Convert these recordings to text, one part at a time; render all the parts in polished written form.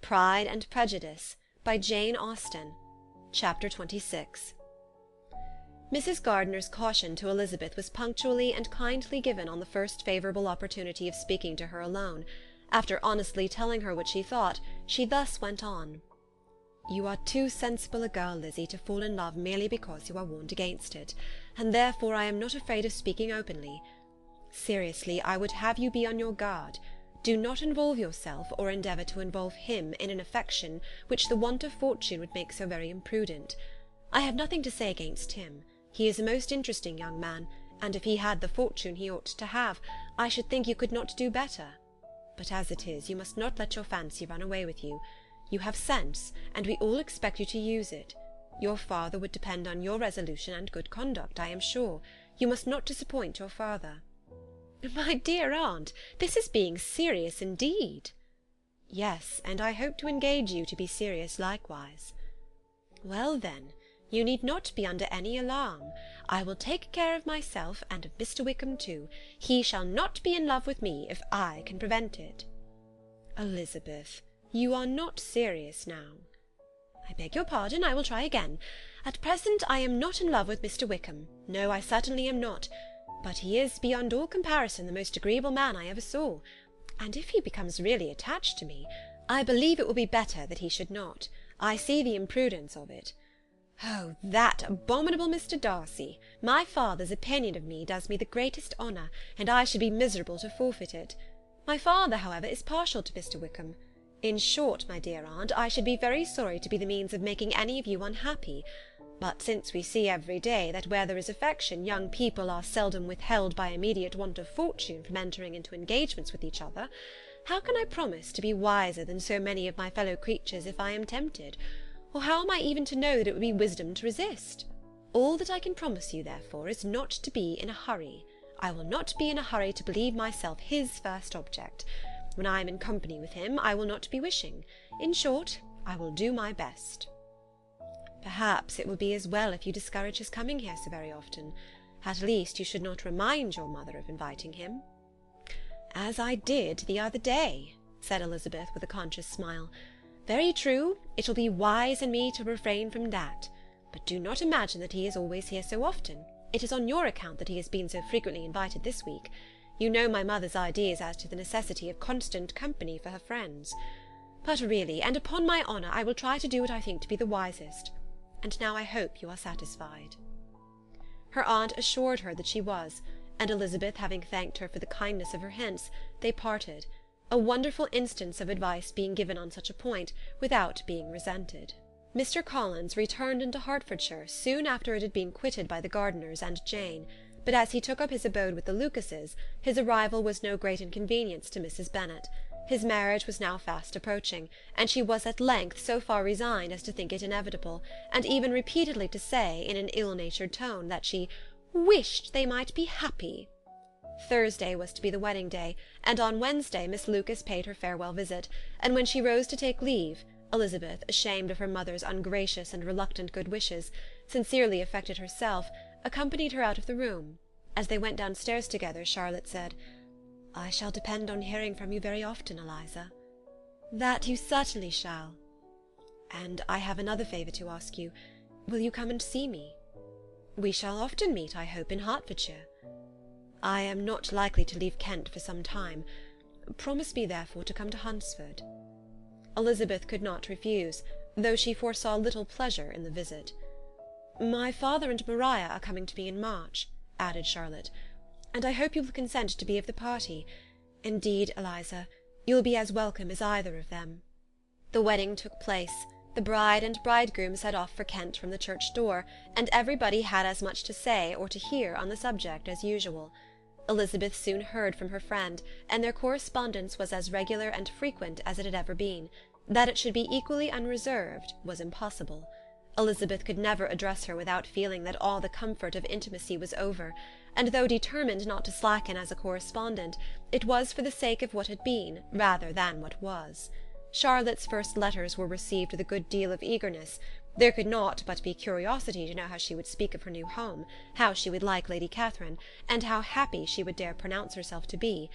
Pride and Prejudice, by Jane Austen. Chapter 26. Mrs. Gardiner's caution to Elizabeth was punctually and kindly given on the first favourable opportunity of speaking to her alone. After honestly telling her what she thought, she thus went on. "You are too sensible a girl, Lizzie, to fall in love merely because you are warned against it, and therefore I am not afraid of speaking openly. Seriously, I would have you be on your guard. Do not involve yourself, or endeavour to involve him, in an affection which the want of fortune would make so very imprudent. I have nothing to say against him. He is a most interesting young man, and if he had the fortune he ought to have, I should think you could not do better. But as it is, you must not let your fancy run away with you. You have sense, and we all expect you to use it. Your father would depend on your resolution and good conduct, I am sure. You must not disappoint your father." "My dear aunt, this is being serious indeed." "Yes, and I hope to engage you to be serious likewise." "Well, then, you need not be under any alarm. I will take care of myself, and of Mr. Wickham too. He shall not be in love with me, if I can prevent it." "Elizabeth, you are not serious now." "I beg your pardon, I will try again. At present I am not in love with Mr. Wickham. No, I certainly am not. But he is, beyond all comparison, the most agreeable man I ever saw, and if he becomes really attached to me, I believe it will be better that he should not. I see the imprudence of it. Oh, that abominable Mr. Darcy! My father's opinion of me does me the greatest honour, and I should be miserable to forfeit it. My father, however, is partial to Mr. Wickham. In short, my dear aunt, I should be very sorry to be the means of making any of you unhappy. But since we see every day that where there is affection, young people are seldom withheld by immediate want of fortune from entering into engagements with each other, how can I promise to be wiser than so many of my fellow creatures if I am tempted? Or how am I even to know that it would be wisdom to resist? All that I can promise you, therefore, is not to be in a hurry. I will not be in a hurry to believe myself his first object. When I am in company with him, I will not be wishing. In short, I will do my best." "Perhaps it will be as well if you discourage his coming here so very often. At least you should not remind your mother of inviting him." "As I did the other day," said Elizabeth with a conscious smile. "Very true, it will be wise in me to refrain from that. But do not imagine that he is always here so often. It is on your account that he has been so frequently invited this week. You know my mother's ideas as to the necessity of constant company for her friends. But really, and upon my honour, I will try to do what I think to be the wisest. And now I hope you are satisfied." Her aunt assured her that she was, and Elizabeth having thanked her for the kindness of her hints, they parted, a wonderful instance of advice being given on such a point, without being resented. Mr. Collins returned into Hertfordshire soon after it had been quitted by the Gardiners and Jane, but as he took up his abode with the Lucases, his arrival was no great inconvenience to Mrs. Bennet. His marriage was now fast approaching, and she was at length so far resigned as to think it inevitable, and even repeatedly to say, in an ill-natured tone, that she "wished they might be happy." Thursday was to be the wedding day, and on Wednesday Miss Lucas paid her farewell visit, and when she rose to take leave, Elizabeth, ashamed of her mother's ungracious and reluctant good wishes, sincerely affected herself, accompanied her out of the room. As they went downstairs together, Charlotte said, "I shall depend on hearing from you very often, Eliza." "That you certainly shall." "And I have another favour to ask you. Will you come and see me?" "We shall often meet, I hope, in Hertfordshire." "I am not likely to leave Kent for some time. Promise me, therefore, to come to Hunsford." Elizabeth could not refuse, though she foresaw little pleasure in the visit. "My father and Maria are coming to me in March," added Charlotte, "and I hope you will consent to be of the party. Indeed, Eliza, you will be as welcome as either of them." The wedding took place. The bride and bridegroom set off for Kent from the church door, and everybody had as much to say or to hear on the subject as usual. Elizabeth soon heard from her friend, and their correspondence was as regular and frequent as it had ever been. That it should be equally unreserved was impossible. Elizabeth could never address her without feeling that all the comfort of intimacy was over, and though determined not to slacken as a correspondent, it was for the sake of what had been, rather than what was. Charlotte's first letters were received with a good deal of eagerness. There could not but be curiosity to know how she would speak of her new home, how she would like Lady Catherine, and how happy she would dare pronounce herself to be,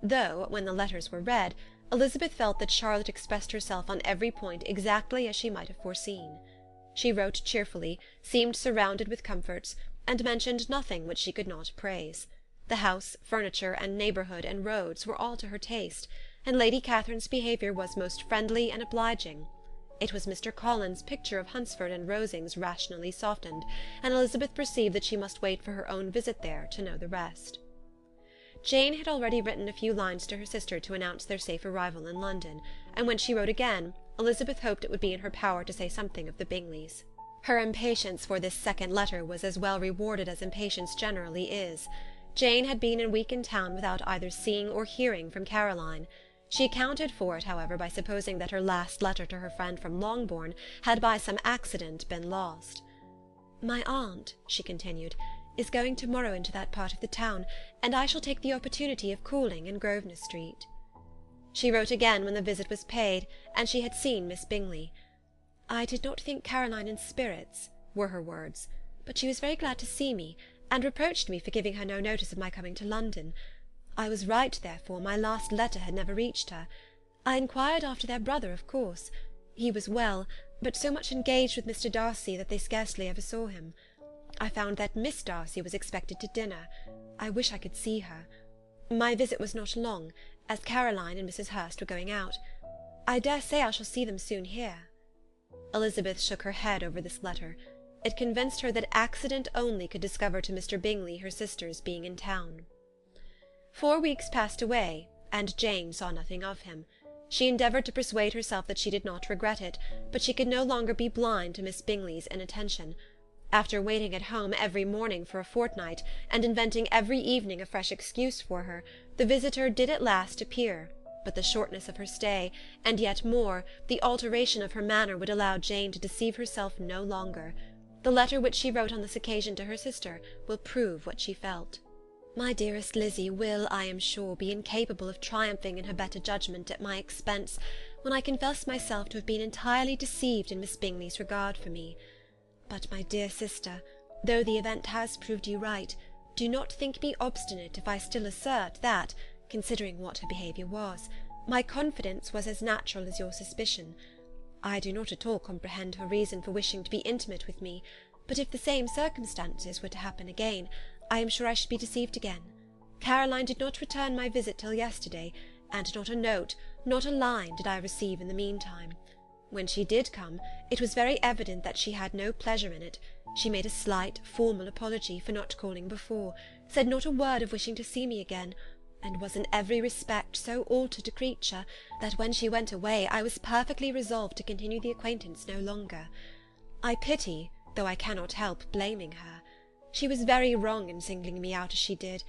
though, when the letters were read, Elizabeth felt that Charlotte expressed herself on every point exactly as she might have foreseen. She wrote cheerfully, seemed surrounded with comforts, and mentioned nothing which she could not praise. The house, furniture, and neighbourhood, and roads were all to her taste, and Lady Catherine's behaviour was most friendly and obliging. It was Mr. Collins's picture of Hunsford and Rosings rationally softened, and Elizabeth perceived that she must wait for her own visit there to know the rest. Jane had already written a few lines to her sister to announce their safe arrival in London, and when she wrote again, Elizabeth hoped it would be in her power to say something of the Bingleys. Her impatience for this second letter was as well rewarded as impatience generally is. Jane had been a week in town without either seeing or hearing from Caroline. She accounted for it, however, by supposing that her last letter to her friend from Longbourn had by some accident been lost. "My aunt," she continued, "is going to-morrow into that part of the town, and I shall take the opportunity of calling in Grosvenor Street." She wrote again when the visit was paid, and she had seen Miss Bingley. "I did not think Caroline in spirits," were her words, "but she was very glad to see me, and reproached me for giving her no notice of my coming to London. I was right, therefore, my last letter had never reached her. I inquired after their brother, of course. He was well, but so much engaged with Mr. Darcy that they scarcely ever saw him. I found that Miss Darcy was expected to dinner. I wish I could see her. My visit was not long, as Caroline and Mrs. Hurst were going out. I dare say I shall see them soon here." Elizabeth shook her head over this letter. It convinced her that accident only could discover to Mr. Bingley her sister's being in town. 4 weeks passed away, and Jane saw nothing of him. She endeavoured to persuade herself that she did not regret it, but she could no longer be blind to Miss Bingley's inattention. After waiting at home every morning for a fortnight, and inventing every evening a fresh excuse for her, the visitor did at last appear, but the shortness of her stay, and yet more, the alteration of her manner, would allow Jane to deceive herself no longer. The letter which she wrote on this occasion to her sister will prove what she felt. "My dearest Lizzie will, I am sure, be incapable of triumphing in her better judgment at my expense, when I confess myself to have been entirely deceived in Miss Bingley's regard for me. But, my dear sister, though the event has proved you right, do not think me obstinate if I still assert that, considering what her behaviour was, my confidence was as natural as your suspicion. I do not at all comprehend her reason for wishing to be intimate with me, but if the same circumstances were to happen again, I am sure I should be deceived again. Caroline did not return my visit till yesterday, and not a note, not a line, did I receive in the meantime. When she did come, it was very evident that she had no pleasure in it. She made a slight, formal apology for not calling before, said not a word of wishing to see me again, and was in every respect so altered a creature, that when she went away I was perfectly resolved to continue the acquaintance no longer. I pity, though I cannot help blaming her. She was very wrong in singling me out as she did.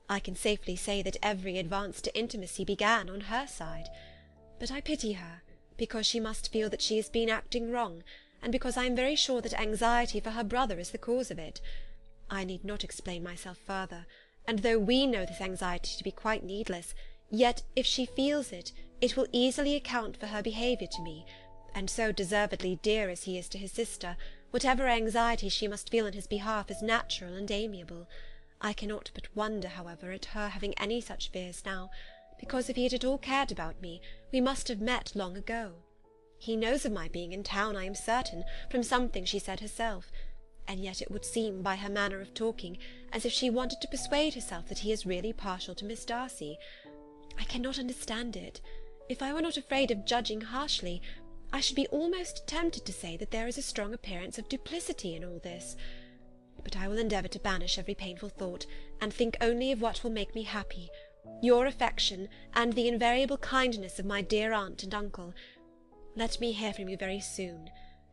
I can safely say that every advance to intimacy began on her side. But I pity her, because she must feel that she has been acting wrong, and because I am very sure that anxiety for her brother is the cause of it. I need not explain myself further, and though we know this anxiety to be quite needless, yet if she feels it, it will easily account for her behaviour to me, and so deservedly dear as he is to his sister, whatever anxiety she must feel in his behalf is natural and amiable. I cannot but wonder, however, at her having any such fears now, because if he had at all cared about me, we must have met long ago. He knows of my being in town, I am certain, from something she said herself, and yet it would seem, by her manner of talking, as if she wanted to persuade herself that he is really partial to Miss Darcy. I cannot understand it. If I were not afraid of judging harshly, I should be almost tempted to say that there is a strong appearance of duplicity in all this. But I will endeavour to banish every painful thought, and think only of what will make me happy, your affection, and the invariable kindness of my dear aunt and uncle. Let me hear from you very soon.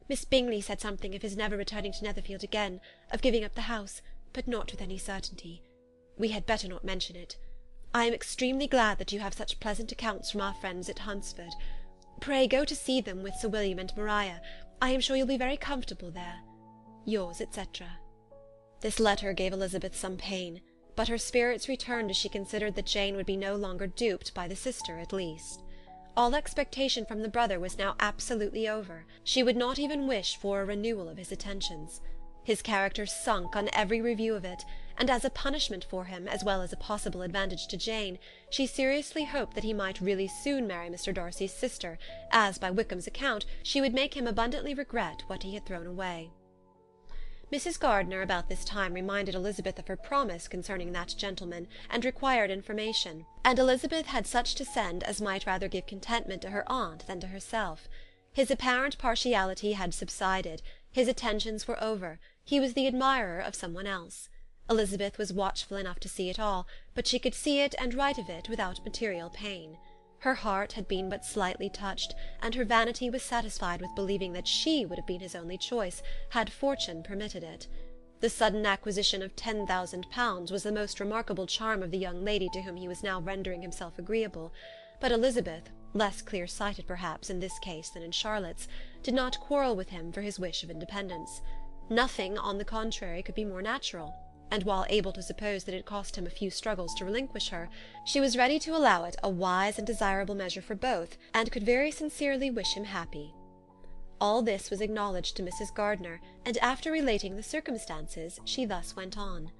Miss Bingley said something of his never returning to Netherfield again, of giving up the house, but not with any certainty. We had better not mention it. I am extremely glad that you have such pleasant accounts from our friends at Hunsford. Pray go to see them with Sir William and Maria. I am sure you'll be very comfortable there. Yours, etc. This letter gave Elizabeth some pain, but her spirits returned as she considered that Jane would be no longer duped by the sister at least. All expectation from the brother was now absolutely over. She would not even wish for a renewal of his attentions. His character sunk on every review of it, and as a punishment for him, as well as a possible advantage to Jane, she seriously hoped that he might really soon marry Mr. Darcy's sister, as, by Wickham's account, she would make him abundantly regret what he had thrown away. Mrs. Gardiner about this time reminded Elizabeth of her promise concerning that gentleman, and required information, and Elizabeth had such to send as might rather give contentment to her aunt than to herself. His apparent partiality had subsided, his attentions were over, he was the admirer of some one else. Elizabeth was watchful enough to see it all, but she could see it and write of it without material pain. Her heart had been but slightly touched, and her vanity was satisfied with believing that she would have been his only choice, had fortune permitted it. The sudden acquisition of £10,000 was the most remarkable charm of the young lady to whom he was now rendering himself agreeable, but Elizabeth, less clear-sighted perhaps in this case than in Charlotte's, did not quarrel with him for his wish of independence. Nothing, on the contrary, could be more natural, and while able to suppose that it cost him a few struggles to relinquish her, she was ready to allow it a wise and desirable measure for both, and could very sincerely wish him happy. All this was acknowledged to Mrs. Gardiner, and after relating the circumstances, she thus went on.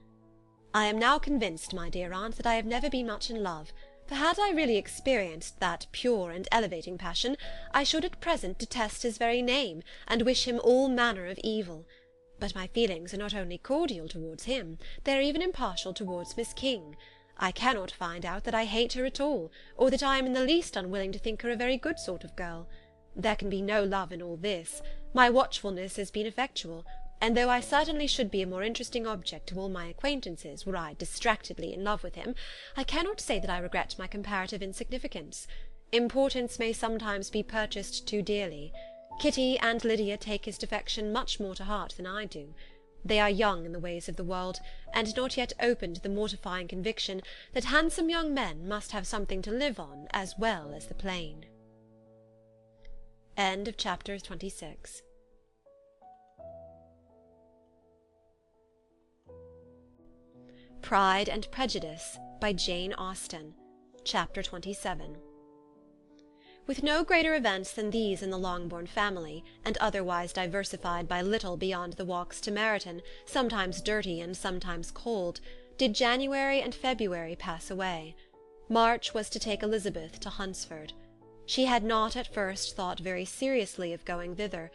"I am now convinced, my dear aunt, that I have never been much in love, for had I really experienced that pure and elevating passion, I should at present detest his very name, and wish him all manner of evil. But my feelings are not only cordial towards him, they are even impartial towards Miss King. I cannot find out that I hate her at all, or that I am in the least unwilling to think her a very good sort of girl. There can be no love in all this. My watchfulness has been effectual, and though I certainly should be a more interesting object to all my acquaintances were I distractedly in love with him, I cannot say that I regret my comparative insignificance. Importance may sometimes be purchased too dearly. Kitty and Lydia take his defection much more to heart than I do. They are young in the ways of the world, and not yet open to the mortifying conviction that handsome young men must have something to live on as well as the plain." End of chapter 26. Pride and Prejudice by Jane Austen. Chapter 27. With no greater events than these in the Longbourn family, and otherwise diversified by little beyond the walks to Meryton, sometimes dirty and sometimes cold, did January and February pass away. March was to take Elizabeth to Hunsford. She had not at first thought very seriously of going thither,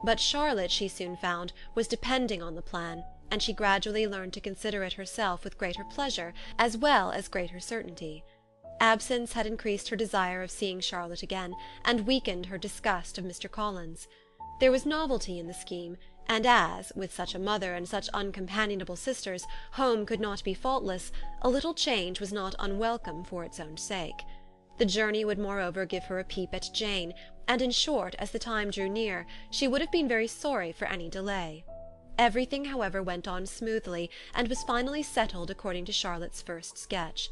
but Charlotte, she soon found, was depending on the plan, and she gradually learned to consider it herself with greater pleasure as well as greater certainty. Absence had increased her desire of seeing Charlotte again, and weakened her disgust of Mr. Collins. There was novelty in the scheme, and as, with such a mother and such uncompanionable sisters, home could not be faultless, a little change was not unwelcome for its own sake. The journey would moreover give her a peep at Jane, and in short, as the time drew near, she would have been very sorry for any delay. Everything, however, went on smoothly, and was finally settled according to Charlotte's first sketch.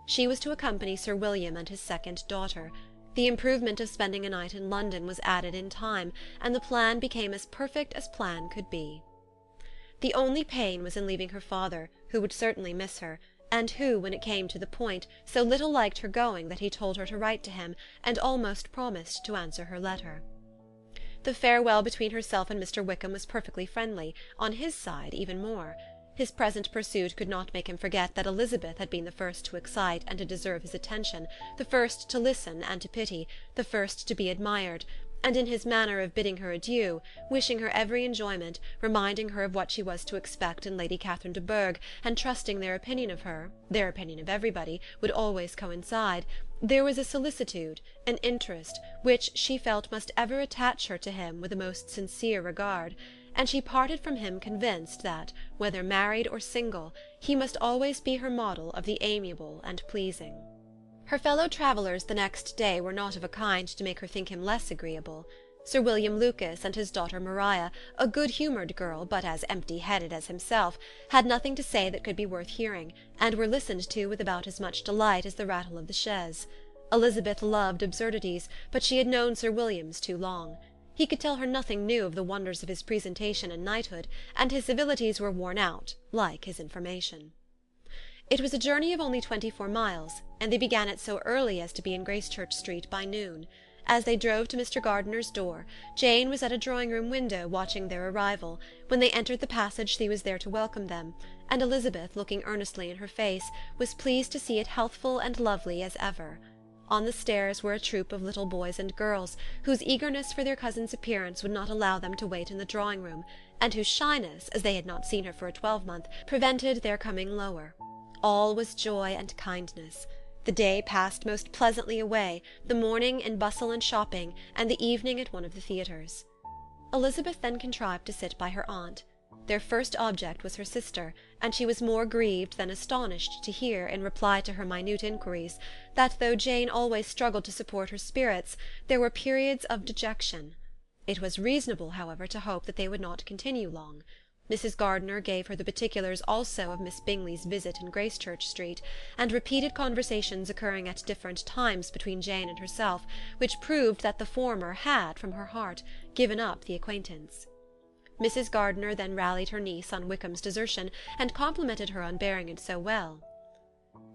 She was to accompany Sir William and his second daughter. The improvement of spending a night in London was added in time, and the plan became as perfect as plan could be. The only pain was in leaving her father, who would certainly miss her, and who, when it came to the point, so little liked her going that he told her to write to him, and almost promised to answer her letter. The farewell between herself and Mr. Wickham was perfectly friendly, on his side even more. His present pursuit could not make him forget that Elizabeth had been the first to excite and to deserve his attention, the first to listen and to pity, the first to be admired, and in his manner of bidding her adieu, wishing her every enjoyment, reminding her of what she was to expect in Lady Catherine de Bourgh, and trusting their opinion of her, their opinion of everybody, would always coincide, there was a solicitude, an interest, which she felt must ever attach her to him with a most sincere regard, and she parted from him convinced that, whether married or single, he must always be her model of the amiable and pleasing. Her fellow-travellers the next day were not of a kind to make her think him less agreeable. Sir William Lucas and his daughter Maria, a good-humoured girl, but as empty-headed as himself, had nothing to say that could be worth hearing, and were listened to with about as much delight as the rattle of the chaise. Elizabeth loved absurdities, but she had known Sir William's too long. He could tell her nothing new of the wonders of his presentation and knighthood, and his civilities were worn out, like his information. It was a journey of only 24 miles, and they began it so early as to be in Gracechurch Street by noon. As they drove to Mr. Gardiner's door, Jane was at a drawing-room window watching their arrival. When they entered the passage she was there to welcome them, and Elizabeth, looking earnestly in her face, was pleased to see it healthful and lovely as ever. On the stairs were a troop of little boys and girls, whose eagerness for their cousin's appearance would not allow them to wait in the drawing-room, and whose shyness, as they had not seen her for a 12-month, prevented their coming lower. All was joy and kindness. The day passed most pleasantly away, the morning in bustle and shopping, and the evening at one of the theatres. Elizabeth then contrived to sit by her aunt. Their first object was her sister, and she was more grieved than astonished to hear, in reply to her minute inquiries, that though Jane always struggled to support her spirits, there were periods of dejection. It was reasonable, however, to hope that they would not continue long. Mrs. Gardiner gave her the particulars also of Miss Bingley's visit in Gracechurch Street, and repeated conversations occurring at different times between Jane and herself, which proved that the former had, from her heart, given up the acquaintance. Mrs. Gardiner then rallied her niece on Wickham's desertion, and complimented her on bearing it so well.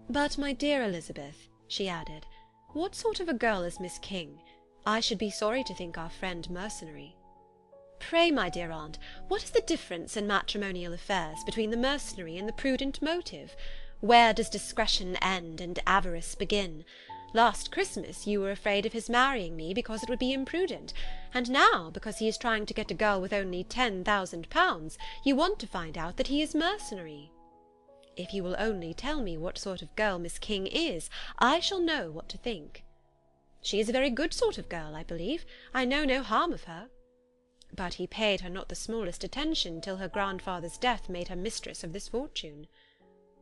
"But, my dear Elizabeth," she added, "what sort of a girl is Miss King? I should be sorry to think our friend mercenary." "Pray, my dear aunt, what is the difference in matrimonial affairs between the mercenary and the prudent motive? Where does discretion end and avarice begin? Last Christmas you were afraid of his marrying me because it would be imprudent, and now, because he is trying to get a girl with only £10,000, you want to find out that he is mercenary. If you will only tell me what sort of girl Miss King is, I shall know what to think." "She is a very good sort of girl, I believe. I know no harm of her." "But he paid her not the smallest attention till her grandfather's death made her mistress of this fortune."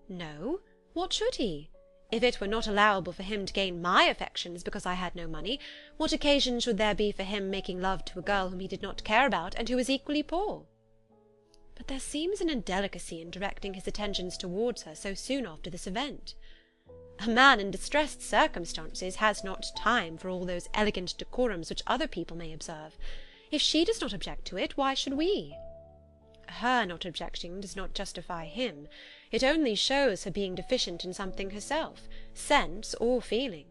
"No, what should he? If it were not allowable for him to gain my affections because I had no money, what occasion should there be for him making love to a girl whom he did not care about, and who was equally poor?" "But there seems an indelicacy in directing his attentions towards her so soon after this event." "A man in distressed circumstances has not time for all those elegant decorums which other people may observe. If she does not object to it, why should we?" "Her not objecting does not justify him. It only shows her being deficient in something herself, sense or feeling."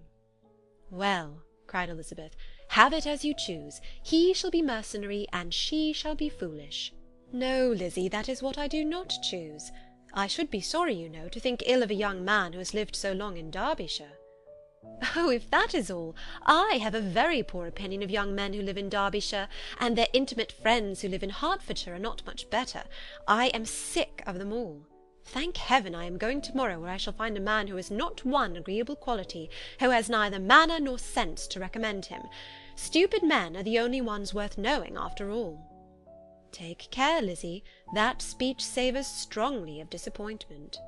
"Well," cried Elizabeth, "have it as you choose. He shall be mercenary, and she shall be foolish." "No, Lizzie, that is what I do not choose. I should be sorry, you know, to think ill of a young man who has lived so long in Derbyshire." "Oh, if that is all, I have a very poor opinion of young men who live in Derbyshire, and their intimate friends who live in Hertfordshire are not much better. I am sick of them all. Thank heaven I am going to-morrow, where I shall find a man who has not one agreeable quality, who has neither manner nor sense to recommend him. Stupid men are the only ones worth knowing, after all." "Take care, Lizzie, that speech savours strongly of disappointment."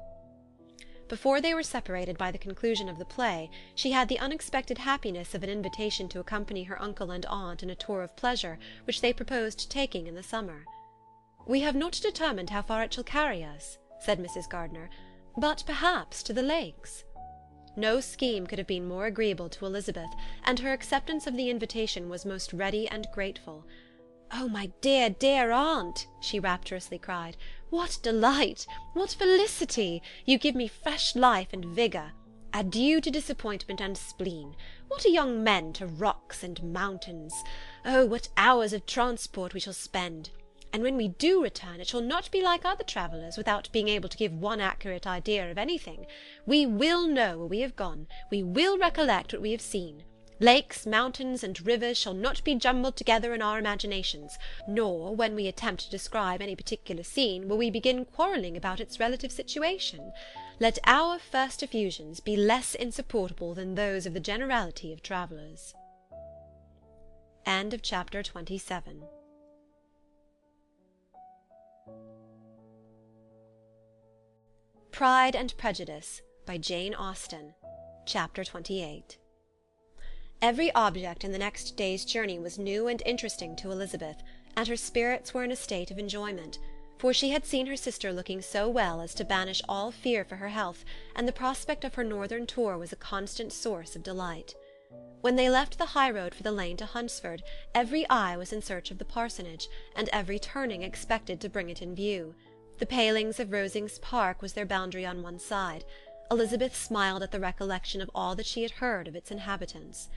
Before they were separated by the conclusion of the play, she had the unexpected happiness of an invitation to accompany her uncle and aunt in a tour of pleasure which they proposed taking in the summer. "We have not determined how far it shall carry us," said Mrs. Gardiner, "but perhaps to the lakes." No scheme could have been more agreeable to Elizabeth, and her acceptance of the invitation was most ready and grateful. "Oh, my dear, dear aunt," she rapturously cried, "what delight! What felicity! You give me fresh life and vigour. Adieu to disappointment and spleen. What are young men to rocks and mountains? Oh, what hours of transport we shall spend! And when we do return, it shall not be like other travellers, without being able to give one accurate idea of anything. We will know where we have gone. We will recollect what we have seen. Lakes, mountains, and rivers shall not be jumbled together in our imaginations, nor, when we attempt to describe any particular scene, will we begin quarrelling about its relative situation. Let our first effusions be less insupportable than those of the generality of travellers." End of chapter 27. Pride and Prejudice, by Jane Austen. Chapter 28. Every object in the next day's journey was new and interesting to Elizabeth, and her spirits were in a state of enjoyment, for she had seen her sister looking so well as to banish all fear for her health, and the prospect of her northern tour was a constant source of delight. When they left the high-road for the lane to Hunsford, every eye was in search of the parsonage, and every turning expected to bring it in view. The palings of Rosings Park was their boundary on one side. Elizabeth smiled at the recollection of all that she had heard of its inhabitants.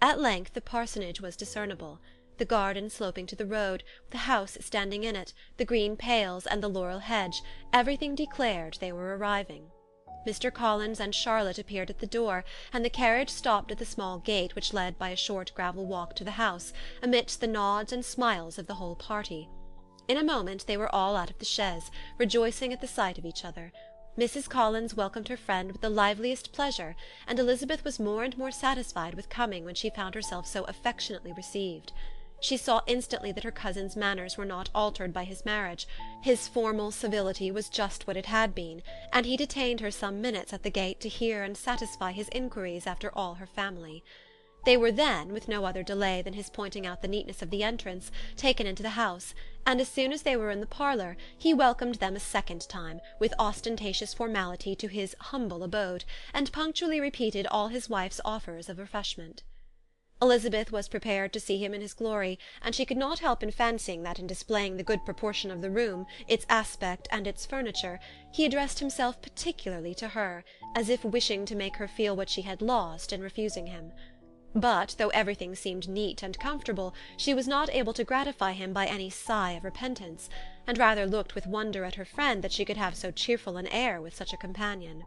At length the parsonage was discernible, the garden sloping to the road, the house standing in it, the green pales and the laurel hedge, everything declared they were arriving. Mr. Collins and Charlotte appeared at the door, and the carriage stopped at the small gate which led by a short gravel walk to the house, amidst the nods and smiles of the whole party. In a moment they were all out of the chaise, rejoicing at the sight of each other. Mrs. Collins welcomed her friend with the liveliest pleasure, and Elizabeth was more and more satisfied with coming when she found herself so affectionately received. She saw instantly that her cousin's manners were not altered by his marriage. His formal civility was just what it had been, and he detained her some minutes at the gate to hear and satisfy his inquiries after all her family. They were then, with no other delay than his pointing out the neatness of the entrance, taken into the house, and as soon as they were in the parlour, he welcomed them a second time, with ostentatious formality, to his humble abode, and punctually repeated all his wife's offers of refreshment. Elizabeth was prepared to see him in his glory, and she could not help fancying that in displaying the good proportion of the room, its aspect and its furniture, he addressed himself particularly to her, as if wishing to make her feel what she had lost in refusing him. But, though everything seemed neat and comfortable, she was not able to gratify him by any sigh of repentance, and rather looked with wonder at her friend that she could have so cheerful an air with such a companion.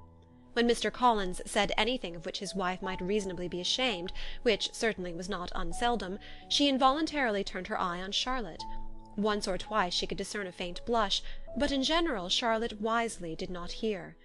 When Mr. Collins said anything of which his wife might reasonably be ashamed, which certainly was not unseldom, she involuntarily turned her eye on Charlotte. Once or twice she could discern a faint blush, but in general Charlotte wisely did not hear.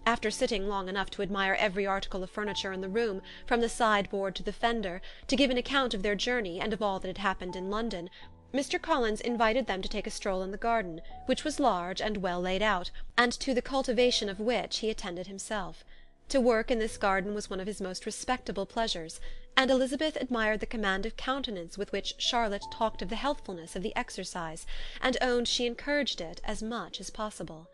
After sitting long enough to admire every article of furniture in the room, from the sideboard to the fender, to give an account of their journey and of all that had happened in London, Mr. Collins invited them to take a stroll in the garden, which was large and well laid out, and to the cultivation of which he attended himself. To work in this garden was one of his most respectable pleasures, and Elizabeth admired the command of countenance with which Charlotte talked of the healthfulness of the exercise, and owned she encouraged it as much as possible.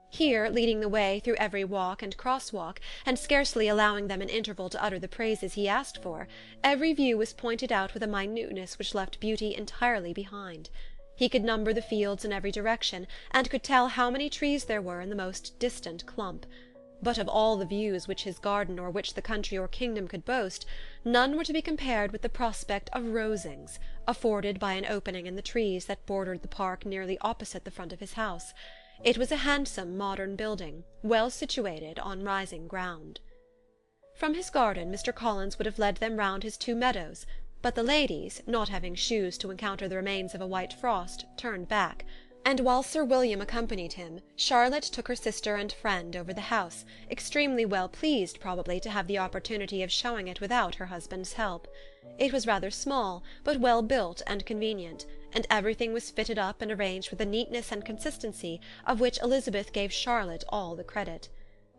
Here, leading the way through every walk and cross-walk, and scarcely allowing them an interval to utter the praises he asked for, every view was pointed out with a minuteness which left beauty entirely behind. He could number the fields in every direction, and could tell how many trees there were in the most distant clump. But of all the views which his garden or which the country or kingdom could boast, none were to be compared with the prospect of Rosings, afforded by an opening in the trees that bordered the park nearly opposite the front of his house. It was a handsome modern building, well situated on rising ground. From his garden Mr. Collins would have led them round his 2 meadows, but the ladies, not having shoes to encounter the remains of a white frost, turned back, and while Sir William accompanied him, Charlotte took her sister and friend over the house, extremely well pleased probably to have the opportunity of showing it without her husband's help. It was rather small, but well built and convenient, and everything was fitted up and arranged with a neatness and consistency of which Elizabeth gave Charlotte all the credit.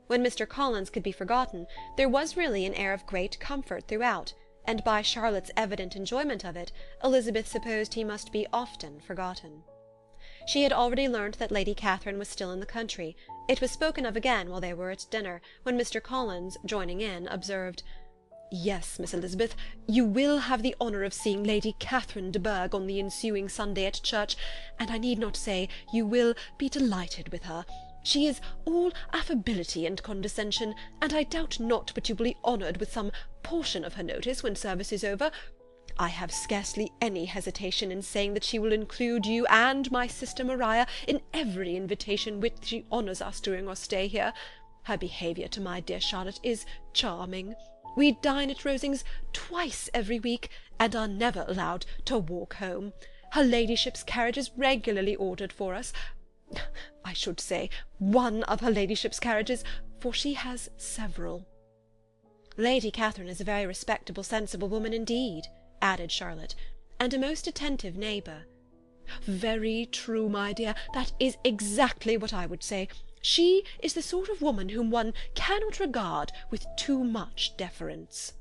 When Mr. Collins could be forgotten, there was really an air of great comfort throughout, and by Charlotte's evident enjoyment of it, Elizabeth supposed he must be often forgotten. She had already learnt that Lady Catherine was still in the country. It was spoken of again while they were at dinner, when Mr. Collins, joining in, observed, "Yes, Miss Elizabeth, you will have the honour of seeing Lady Catherine de Bourgh on the ensuing Sunday at church, and I need not say you will be delighted with her. She is all affability and condescension, and I doubt not but you will be honoured with some portion of her notice when service is over. I have scarcely any hesitation in saying that she will include you and my sister Maria in every invitation which she honours us during our stay here. Her behaviour to my dear Charlotte is charming. We dine at Rosings twice every week, and are never allowed to walk home. Her ladyship's carriage is regularly ordered for us. I should say one of her ladyship's carriages, for she has several." "Lady Catherine is a very respectable, sensible woman indeed," added Charlotte, "and a most attentive neighbour." "Very true, my dear, that is exactly what I would say. She is the sort of woman whom one cannot regard with too much deference."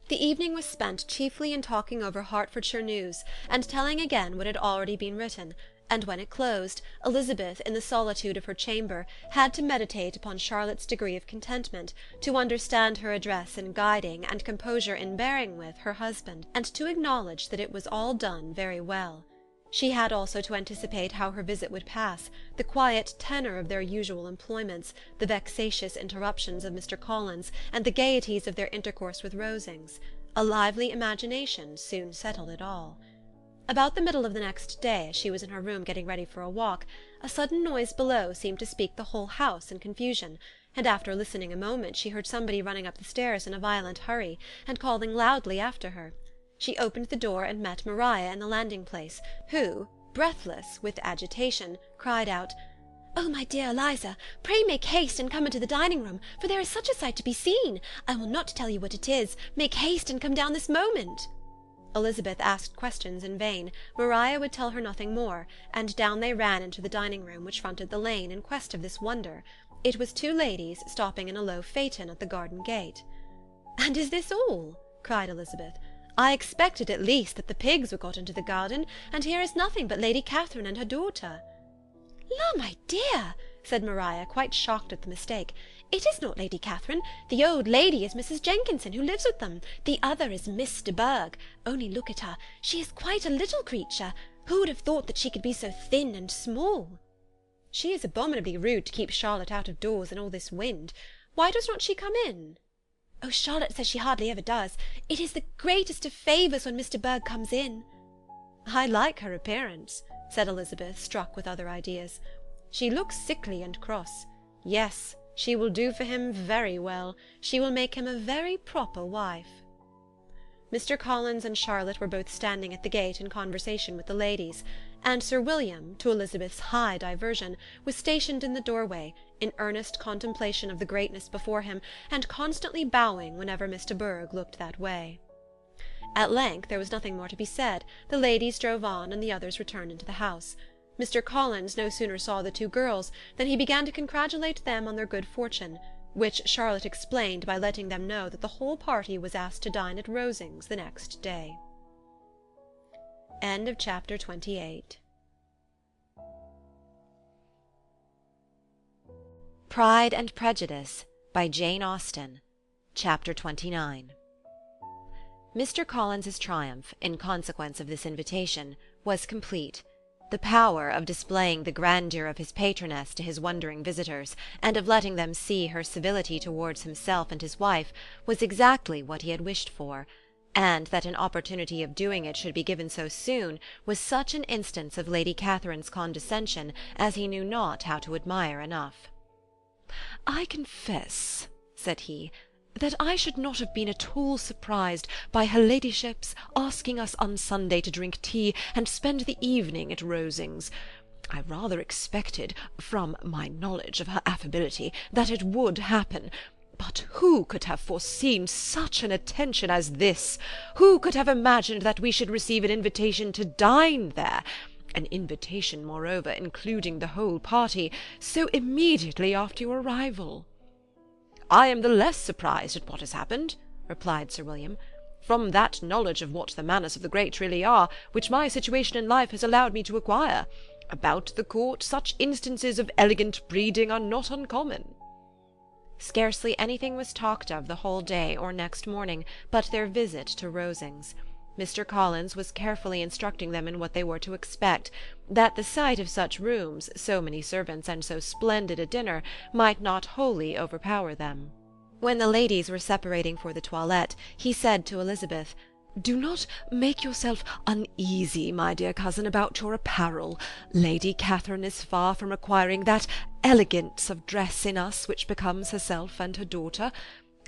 The evening was spent chiefly in talking over Hertfordshire news, and telling again what had already been written, and when it closed, Elizabeth, in the solitude of her chamber, had to meditate upon Charlotte's degree of contentment, to understand her address in guiding, and composure in bearing with, her husband, and to acknowledge that it was all done very well. She had also to anticipate how her visit would pass, the quiet tenor of their usual employments, the vexatious interruptions of Mr. Collins, and the gaieties of their intercourse with Rosings. A lively imagination soon settled it all. About the middle of the next day, as she was in her room getting ready for a walk, a sudden noise below seemed to speak the whole house in confusion, and after listening a moment she heard somebody running up the stairs in a violent hurry, and calling loudly after her. She opened the door and met Maria in the landing-place, who, breathless with agitation, cried out, "Oh, my dear Eliza, pray make haste and come into the dining-room, for there is such a sight to be seen. I will not tell you what it is. Make haste and come down this moment." Elizabeth asked questions in vain. Maria would tell her nothing more, and down they ran into the dining-room, which fronted the lane, in quest of this wonder. It was two ladies stopping in a low phaeton at the garden gate. "And is this all?" cried Elizabeth. "I expected at least that the pigs were got into the garden, and here is nothing but Lady Catherine and her daughter." "La, my dear," said Maria, quite shocked at the mistake, "it is not Lady Catherine. The old lady is Mrs. Jenkinson, who lives with them. The other is Miss de Bourgh. Only look at her. She is quite a little creature. Who would have thought that she could be so thin and small?" "She is abominably rude to keep Charlotte out of doors in all this wind. Why does not she come in?" "Oh, Charlotte says she hardly ever does. It is the greatest of favours when Miss de Bourgh comes in." "I like her appearance," said Elizabeth, struck with other ideas. "She looks sickly and cross. Yes, she will do for him very well. She will make him a very proper wife." Mr. Collins and Charlotte were both standing at the gate in conversation with the ladies, and Sir William, to Elizabeth's high diversion, was stationed in the doorway, in earnest contemplation of the greatness before him, and constantly bowing whenever Miss de Bourgh looked that way. At length there was nothing more to be said. The ladies drove on, and the others returned into the house. Mr. Collins no sooner saw the two girls than he began to congratulate them on their good fortune, which Charlotte explained by letting them know that the whole party was asked to dine at Rosings the next day. Chapter 28. Pride and Prejudice by Jane Austen. Chapter 29. Mr. Collins's triumph, in consequence of this invitation, was complete. The power of displaying the grandeur of his patroness to his wondering visitors, and of letting them see her civility towards himself and his wife, was exactly what he had wished for, and that an opportunity of doing it should be given so soon was such an instance of Lady Catherine's condescension as he knew not how to admire enough. "I confess," said he, "that I should not have been at all surprised by her ladyship's asking us on Sunday to drink tea and spend the evening at Rosings. I rather expected, from my knowledge of her affability, that it would happen. But who could have foreseen such an attention as this? Who could have imagined that we should receive an invitation to dine there? An invitation, moreover, including the whole party, so immediately after your arrival?" "I am the less surprised at what has happened," replied Sir William, "from that knowledge of what the manners of the great really are, which my situation in life has allowed me to acquire. About the court, such instances of elegant breeding are not uncommon." Scarcely anything was talked of the whole day or next morning but their visit to Rosings. Mr. Collins was carefully instructing them in what they were to expect, that the sight of such rooms, so many servants, and so splendid a dinner, might not wholly overpower them. When the ladies were separating for the toilette, he said to Elizabeth, "Do not make yourself uneasy, my dear cousin, about your apparel. Lady Catherine is far from requiring that elegance of dress in us which becomes herself and her daughter.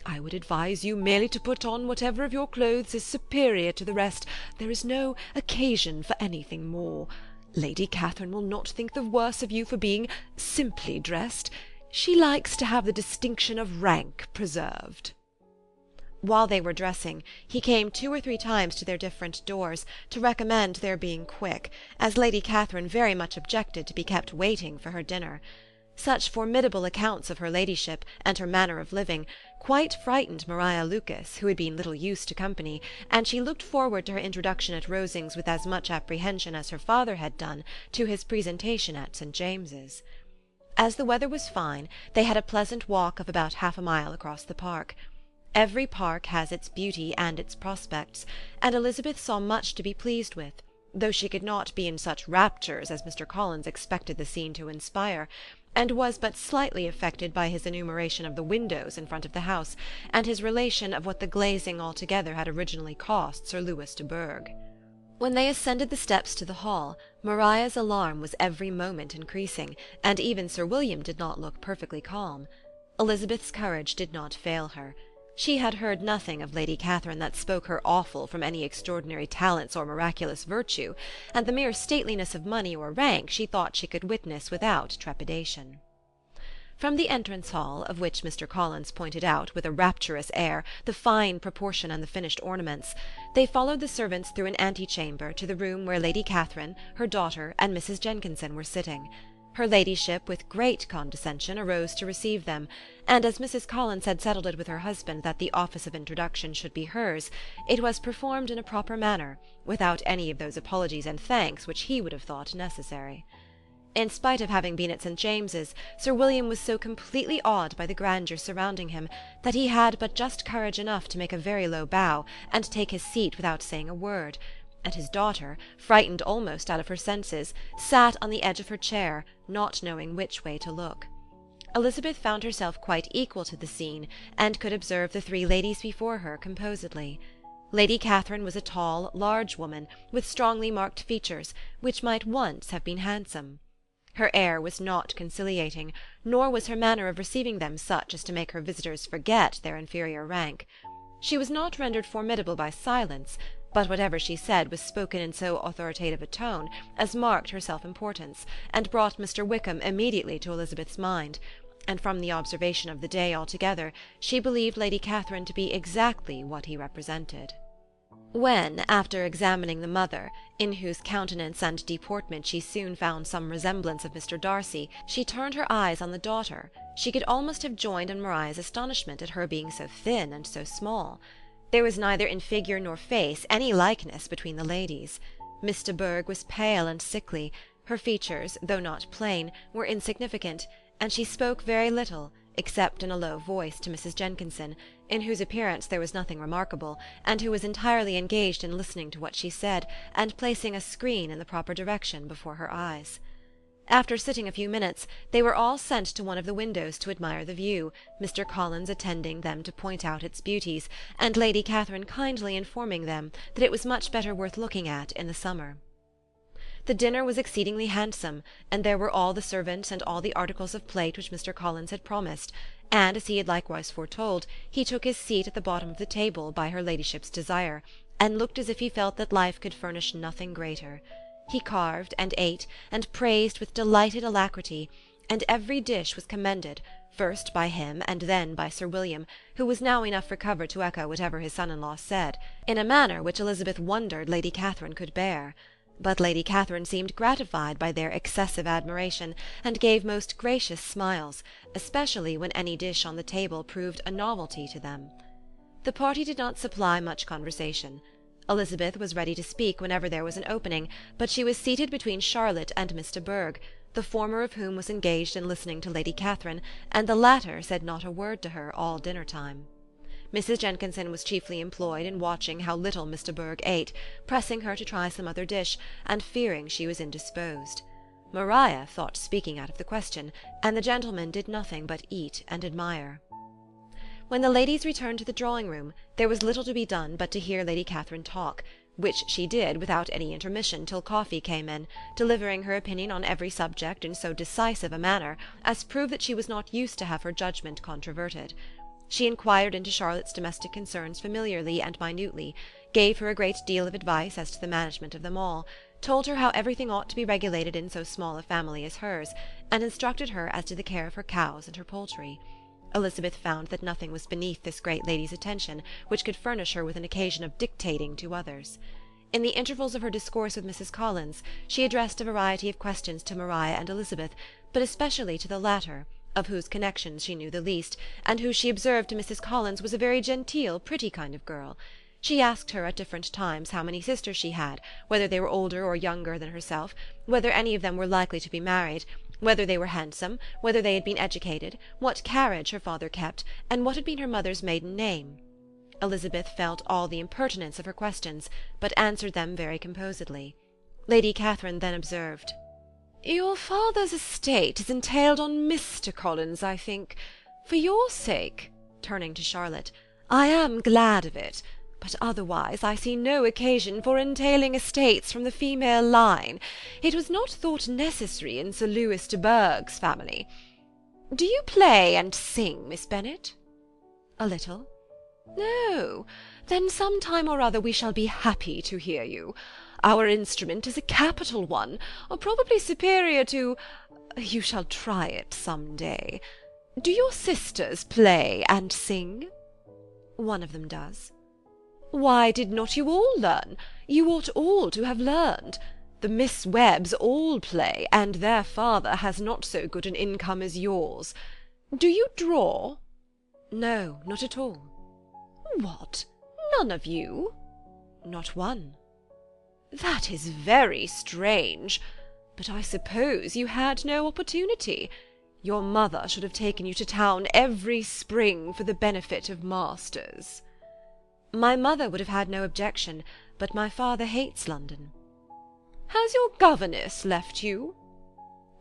I would advise you merely to put on whatever of your clothes is superior to the rest. There is no occasion for anything more. Lady Catherine will not think the worse of you for being simply dressed. She likes to have the distinction of rank preserved." While they were dressing, he came 2 or 3 times to their different doors, to recommend their being quick, as Lady Catherine very much objected to be kept waiting for her dinner. Such formidable accounts of her ladyship, and her manner of living, quite frightened Maria Lucas, who had been little used to company, and she looked forward to her introduction at Rosings with as much apprehension as her father had done to his presentation at St. James's. As the weather was fine, they had a pleasant walk of about half a mile across the park. Every park has its beauty and its prospects, and Elizabeth saw much to be pleased with, though she could not be in such raptures as Mr. Collins expected the scene to inspire, and was but slightly affected by his enumeration of the windows in front of the house, and his relation of what the glazing altogether had originally cost Sir Lewis de Bourgh. When they ascended the steps to the hall, Maria's alarm was every moment increasing, and even Sir William did not look perfectly calm. Elizabeth's courage did not fail her. She had heard nothing of Lady Catherine that spoke her awful from any extraordinary talents or miraculous virtue, and the mere stateliness of money or rank she thought she could witness without trepidation. From the entrance hall, of which Mr. Collins pointed out, with a rapturous air, the fine proportion and the finished ornaments, they followed the servants through an antechamber to the room where Lady Catherine, her daughter, and Mrs. Jenkinson were sitting. Her ladyship, with great condescension, arose to receive them, and as Mrs. Collins had settled it with her husband that the office of introduction should be hers, it was performed in a proper manner, without any of those apologies and thanks which he would have thought necessary. In spite of having been at St. James's, Sir William was so completely awed by the grandeur surrounding him that he had but just courage enough to make a very low bow and take his seat without saying a word, and his daughter, frightened almost out of her senses, sat on the edge of her chair, not knowing which way to look. Elizabeth found herself quite equal to the scene, and could observe the three ladies before her composedly. Lady Catherine was a tall, large woman, with strongly marked features, which might once have been handsome. Her air was not conciliating, nor was her manner of receiving them such as to make her visitors forget their inferior rank. She was not rendered formidable by silence, but whatever she said was spoken in so authoritative a tone as marked her self-importance, and brought Mr. Wickham immediately to Elizabeth's mind, and from the observation of the day altogether she believed Lady Catherine to be exactly what he represented. When, after examining the mother, in whose countenance and deportment she soon found some resemblance of Mr. Darcy, she turned her eyes on the daughter, she could almost have joined in Maria's astonishment at her being so thin and so small. There was neither in figure nor face any likeness between the ladies. Miss de Bourgh was pale and sickly, her features, though not plain, were insignificant, and she spoke very little, except in a low voice to Mrs. Jenkinson, in whose appearance there was nothing remarkable, and who was entirely engaged in listening to what she said, and placing a screen in the proper direction before her eyes. After sitting a few minutes, they were all sent to one of the windows to admire the view, Mr. Collins attending them to point out its beauties, and Lady Catherine kindly informing them that it was much better worth looking at in the summer. The dinner was exceedingly handsome, and there were all the servants and all the articles of plate which Mr. Collins had promised, and, as he had likewise foretold, he took his seat at the bottom of the table by her ladyship's desire, and looked as if he felt that life could furnish nothing greater. He carved and ate, and praised with delighted alacrity, and every dish was commended, first by him and then by Sir William, who was now enough recovered to echo whatever his son-in-law said, in a manner which Elizabeth wondered Lady Catherine could bear. But Lady Catherine seemed gratified by their excessive admiration, and gave most gracious smiles, especially when any dish on the table proved a novelty to them. The party did not supply much conversation. Elizabeth was ready to speak whenever there was an opening, but she was seated between Charlotte and Miss de Bourgh, the former of whom was engaged in listening to Lady Catherine, and the latter said not a word to her all dinner-time. Mrs. Jenkinson was chiefly employed in watching how little Miss de Bourgh ate, pressing her to try some other dish, and fearing she was indisposed. Maria thought speaking out of the question, and the gentlemen did nothing but eat and admire. When the ladies returned to the drawing-room, there was little to be done but to hear Lady Catherine talk, which she did without any intermission till coffee came in, delivering her opinion on every subject in so decisive a manner as proved that she was not used to have her judgment controverted. She inquired into Charlotte's domestic concerns familiarly and minutely, gave her a great deal of advice as to the management of them all, told her how everything ought to be regulated in so small a family as hers, and instructed her as to the care of her cows and her poultry. Elizabeth found that nothing was beneath this great lady's attention which could furnish her with an occasion of dictating to others. In the intervals of her discourse with Mrs. Collins, she addressed a variety of questions to Maria and Elizabeth, but especially to the latter, of whose connections she knew the least, and who she observed to Mrs. Collins was a very genteel, pretty kind of girl. She asked her at different times how many sisters she had, whether they were older or younger than herself, whether any of them were likely to be married, whether they were handsome, whether they had been educated, what carriage her father kept, and what had been her mother's maiden name. Elizabeth felt all the impertinence of her questions, but answered them very composedly. Lady Catherine then observed, Your father's estate is entailed on Mr. Collins, I think. For your sake," turning to Charlotte, "I am glad of it, but otherwise I see no occasion for entailing estates from the female line. It was not thought necessary in Sir Lewis de Bourgh's family. Do you play and sing, Miss Bennet?" "A little." "No, then some time or other we shall be happy to hear you. Our instrument is a capital one, probably superior to— you shall try it some day. Do your sisters play and sing?" "One of them does." "Why did not you all learn? You ought all to have learned. The Miss Webbs all play, and their father has not so good an income as yours. Do you draw?" "No, not at all." "What, none of you?" "Not one." "That is very strange. But I suppose you had no opportunity. Your mother should have taken you to town every spring for the benefit of masters." "My mother would have had no objection, but my father hates London." "Has your governess left you?"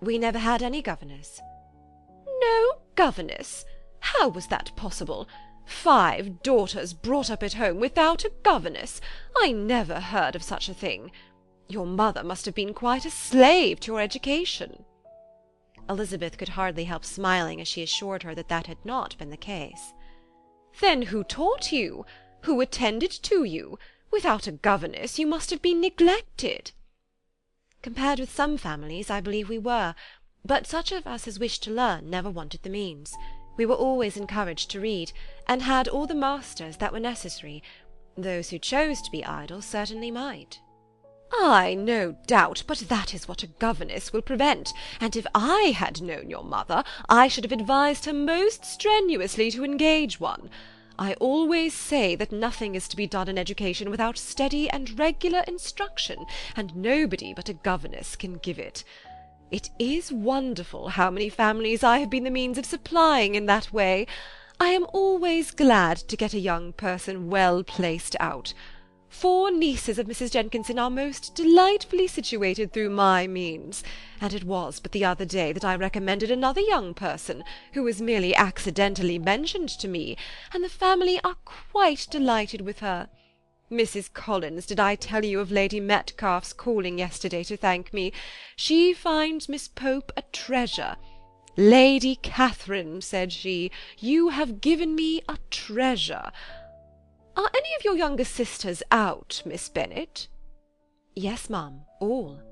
"We never had any governess." "No governess? How was that possible? 5 daughters brought up at home without a governess? I never heard of such a thing. Your mother must have been quite a slave to your education." Elizabeth could hardly help smiling as she assured her that that had not been the case. "Then who taught you? Who attended to you? Without a governess you must have been neglected." "Compared with some families, I believe we were, but such of us as wished to learn never wanted the means. We were always encouraged to read, and had all the masters that were necessary. Those who chose to be idle certainly might." "Ay, no doubt, but that is what a governess will prevent, and if I had known your mother, I should have advised her most strenuously to engage one. I always say that nothing is to be done in education without steady and regular instruction, and nobody but a governess can give it. It is wonderful how many families I have been the means of supplying in that way. I am always glad to get a young person well placed out. 4 nieces of Mrs. Jenkinson are most delightfully situated through my means, and it was but the other day that I recommended another young person, who was merely accidentally mentioned to me, and the family are quite delighted with her. Mrs. Collins, did I tell you of Lady Metcalfe's calling yesterday to thank me? She finds Miss Pope a treasure. 'Lady Catherine,' said she, 'you have given me a treasure.' Are any of your younger sisters out, Miss Bennet?" "Yes, ma'am, all."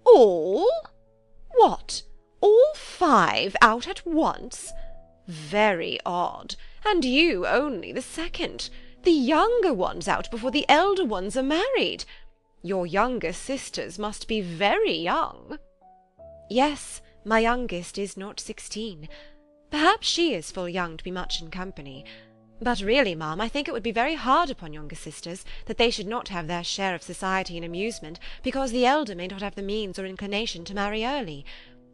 "All? What, all 5 out at once? Very odd, and you only the second. The younger ones out before the elder ones are married. Your younger sisters must be very young." "Yes, my youngest is not 16. Perhaps she is full young to be much in company. But really, ma'am, I think it would be very hard upon younger sisters that they should not have their share of society and amusement, because the elder may not have the means or inclination to marry early.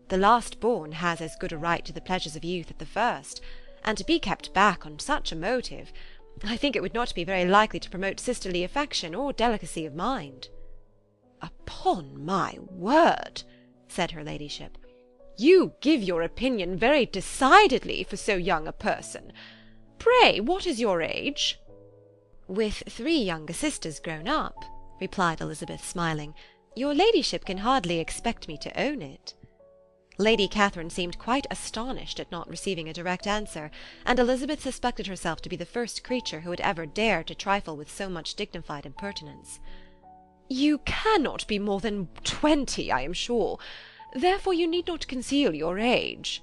The last born has as good a right to the pleasures of youth as the first, and to be kept back on such a motive, I think it would not be very likely to promote sisterly affection or delicacy of mind." "Upon my word," said her ladyship, "you give your opinion very decidedly for so young a person. Pray, what is your age?" "With 3 younger sisters grown up," replied Elizabeth, smiling, "your ladyship can hardly expect me to own it." Lady Catherine seemed quite astonished at not receiving a direct answer, and Elizabeth suspected herself to be the first creature who had ever dared to trifle with so much dignified impertinence. "You cannot be more than 20, I am sure. Therefore you need not conceal your age."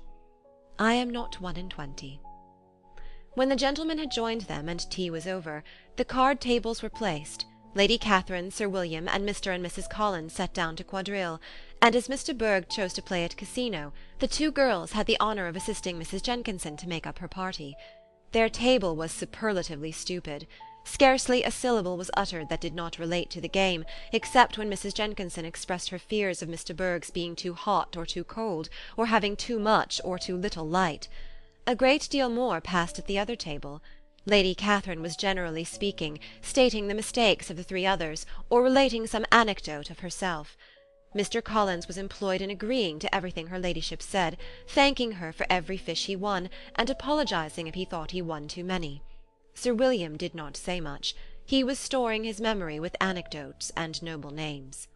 "I am not 21." When the gentlemen had joined them and tea was over, the card tables were placed. Lady Catherine, Sir William, and Mr. and Mrs. Collins sat down to quadrille, and as Mr. Bourgh chose to play at casino, the 2 girls had the honour of assisting Mrs. Jenkinson to make up her party. Their table was superlatively stupid. Scarcely a syllable was uttered that did not relate to the game, except when Mrs. Jenkinson expressed her fears of Mr. Bourgh's being too hot or too cold, or having too much or too little light. A great deal more passed at the other table. Lady Catherine was generally speaking, stating the mistakes of the 3 others, or relating some anecdote of herself. Mr. Collins was employed in agreeing to everything her ladyship said, thanking her for every fish he won, and apologizing if he thought he won too many. Sir William did not say much. He was storing his memory with anecdotes and noble names.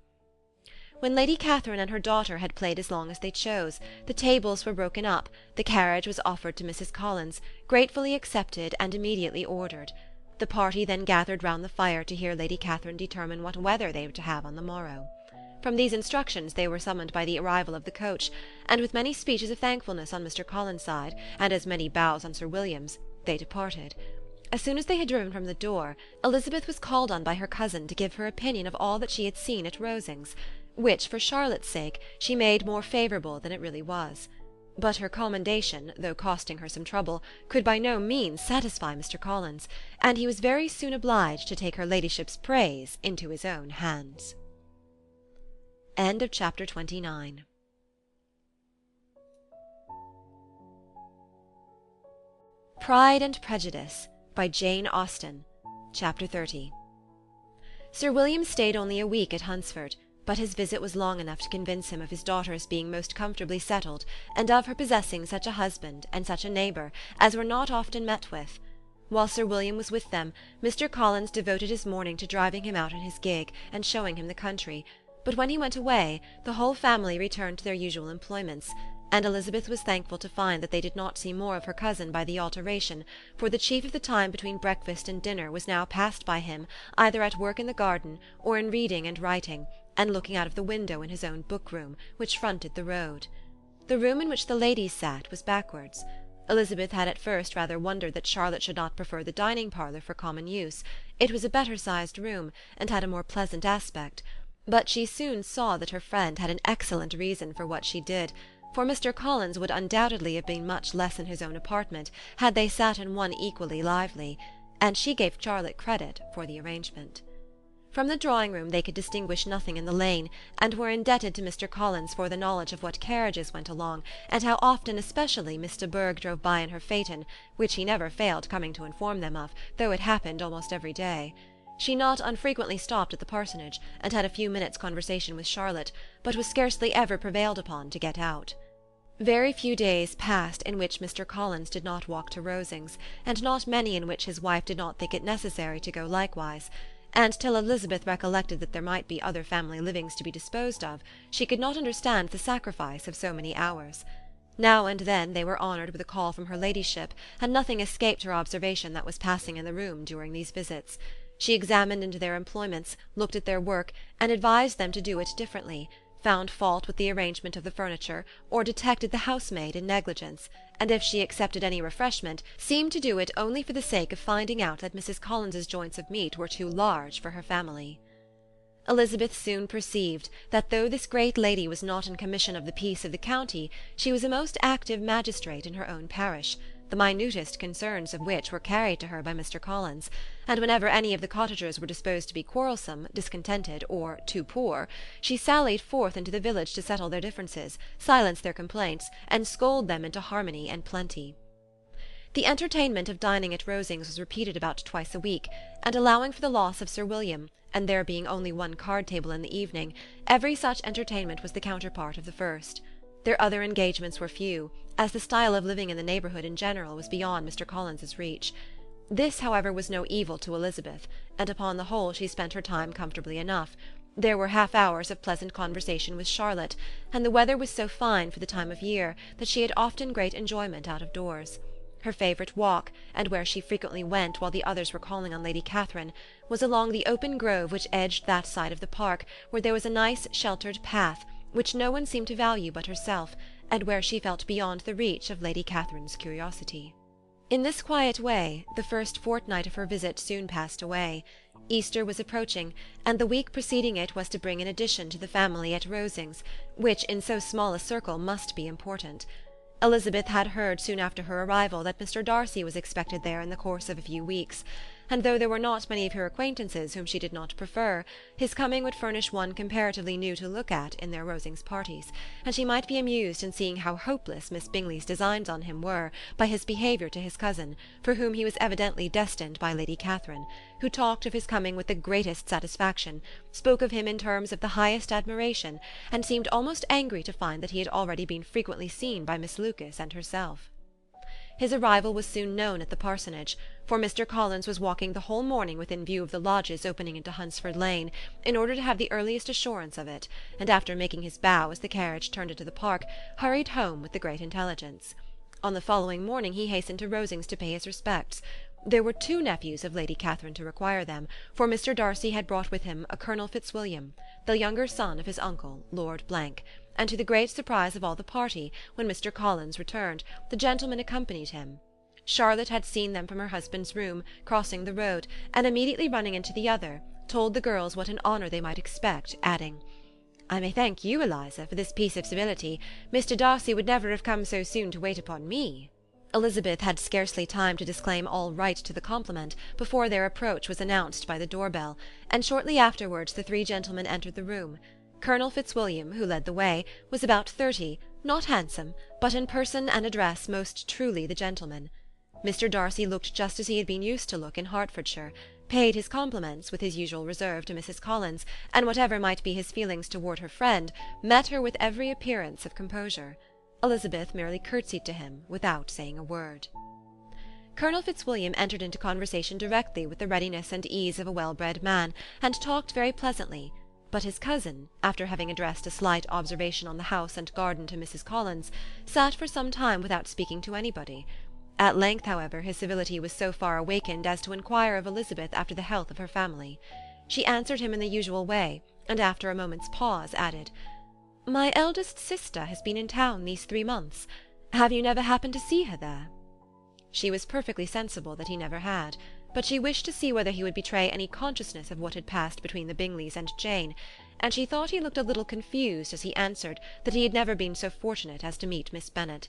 When Lady Catherine and her daughter had played as long as they chose, the tables were broken up, the carriage was offered to Mrs. Collins, gratefully accepted and immediately ordered. The party then gathered round the fire to hear Lady Catherine determine what weather they were to have on the morrow. From these instructions they were summoned by the arrival of the coach, and with many speeches of thankfulness on Mr. Collins' side, and as many bows on Sir William's, they departed. As soon as they had driven from the door, Elizabeth was called on by her cousin to give her opinion of all that she had seen at Rosings, which, for Charlotte's sake, she made more favourable than it really was. But her commendation, though costing her some trouble, could by no means satisfy Mr. Collins, and he was very soon obliged to take her ladyship's praise into his own hands. End of chapter 29. Pride and Prejudice by Jane Austen. Chapter 30. Sir William stayed only a week at Hunsford, but his visit was long enough to convince him of his daughter's being most comfortably settled, and of her possessing such a husband and such a neighbour as were not often met with. While Sir William was with them, Mr. Collins devoted his morning to driving him out in his gig and showing him the country, but when he went away, the whole family returned to their usual employments, and Elizabeth was thankful to find that they did not see more of her cousin by the alteration, for the chief of the time between breakfast and dinner was now passed by him either at work in the garden, or in reading and writing, and looking out of the window in his own book-room, which fronted the road. The room in which the ladies sat was backwards. Elizabeth had at first rather wondered that Charlotte should not prefer the dining-parlour for common use. It was a better-sized room, and had a more pleasant aspect, but she soon saw that her friend had an excellent reason for what she did, for Mr. Collins would undoubtedly have been much less in his own apartment had they sat in one equally lively, and she gave Charlotte credit for the arrangement. From the drawing-room they could distinguish nothing in the lane, and were indebted to Mr. Collins for the knowledge of what carriages went along, and how often especially Miss de Bourgh drove by in her phaeton, which he never failed coming to inform them of, though it happened almost every day. She not unfrequently stopped at the parsonage, and had a few minutes' conversation with Charlotte, but was scarcely ever prevailed upon to get out. Very few days passed in which Mr. Collins did not walk to Rosings, and not many in which his wife did not think it necessary to go likewise, and till Elizabeth recollected that there might be other family livings to be disposed of, she could not understand the sacrifice of so many hours. Now and then they were honoured with a call from her ladyship, and nothing escaped her observation that was passing in the room during these visits. She examined into their employments, looked at their work, and advised them to do it differently, found fault with the arrangement of the furniture, or detected the housemaid in negligence, and if she accepted any refreshment, seemed to do it only for the sake of finding out that Mrs. Collins's joints of meat were too large for her family. Elizabeth soon perceived that though this great lady was not in commission of the peace of the county, she was a most active magistrate in her own parish, the minutest concerns of which were carried to her by Mr. Collins, and whenever any of the cottagers were disposed to be quarrelsome, discontented, or too poor, she sallied forth into the village to settle their differences, silence their complaints, and scold them into harmony and plenty. The entertainment of dining at Rosings was repeated about twice a week, and allowing for the loss of Sir William, and there being only one card-table in the evening, every such entertainment was the counterpart of the first. Their other engagements were few, as the style of living in the neighbourhood in general was beyond Mr. Collins's reach. This, however, was no evil to Elizabeth, and upon the whole she spent her time comfortably enough. There were half-hours of pleasant conversation with Charlotte, and the weather was so fine for the time of year that she had often great enjoyment out of doors. Her favourite walk, and where she frequently went while the others were calling on Lady Catherine, was along the open grove which edged that side of the park where there was a nice sheltered path, which no one seemed to value but herself, and where she felt beyond the reach of Lady Catherine's curiosity. In this quiet way the first fortnight of her visit soon passed away. Easter was approaching, and the week preceding it was to bring an addition to the family at Rosings, which in so small a circle must be important. Elizabeth had heard soon after her arrival that Mr. Darcy was expected there in the course of a few weeks, and though there were not many of her acquaintances whom she did not prefer, his coming would furnish one comparatively new to look at in their Rosings parties, and she might be amused in seeing how hopeless Miss Bingley's designs on him were by his behaviour to his cousin, for whom he was evidently destined by Lady Catherine, who talked of his coming with the greatest satisfaction, spoke of him in terms of the highest admiration, and seemed almost angry to find that he had already been frequently seen by Miss Lucas and herself. His arrival was soon known at the parsonage, for Mr. Collins was walking the whole morning within view of the lodges opening into Hunsford Lane, in order to have the earliest assurance of it, and after making his bow as the carriage turned into the park, hurried home with the great intelligence. On the following morning he hastened to Rosings to pay his respects. There were 2 nephews of Lady Catherine to require them, for Mr. Darcy had brought with him a Colonel Fitzwilliam, the younger son of his uncle, Lord Blank, and to the great surprise of all the party, when Mr. Collins returned, the gentlemen accompanied him. Charlotte had seen them from her husband's room, crossing the road, and immediately running into the other, told the girls what an honour they might expect, adding, "I may thank you, Eliza, for this piece of civility. Mr. Darcy would never have come so soon to wait upon me." Elizabeth had scarcely time to disclaim all right to the compliment before their approach was announced by the door-bell, and shortly afterwards the 3 gentlemen entered the room. Colonel Fitzwilliam, who led the way, was about 30, not handsome, but in person and address most truly the gentleman. Mr. Darcy looked just as he had been used to look in Hertfordshire, paid his compliments, with his usual reserve, to Mrs. Collins, and whatever might be his feelings toward her friend, met her with every appearance of composure. Elizabeth merely curtsied to him, without saying a word. Colonel Fitzwilliam entered into conversation directly with the readiness and ease of a well-bred man, and talked very pleasantly, but his cousin, after having addressed a slight observation on the house and garden to Mrs. Collins, sat for some time without speaking to anybody. At length, however, his civility was so far awakened as to inquire of Elizabeth after the health of her family. She answered him in the usual way, and after a moment's pause added, "My eldest sister has been in town these 3 months. Have you never happened to see her there?" She was perfectly sensible that he never had, but she wished to see whether he would betray any consciousness of what had passed between the Bingleys and Jane, and she thought he looked a little confused as he answered that he had never been so fortunate as to meet Miss Bennet.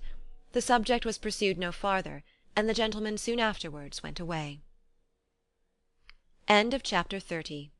The subject was pursued no farther, and the gentlemen soon afterwards went away. Chapter 30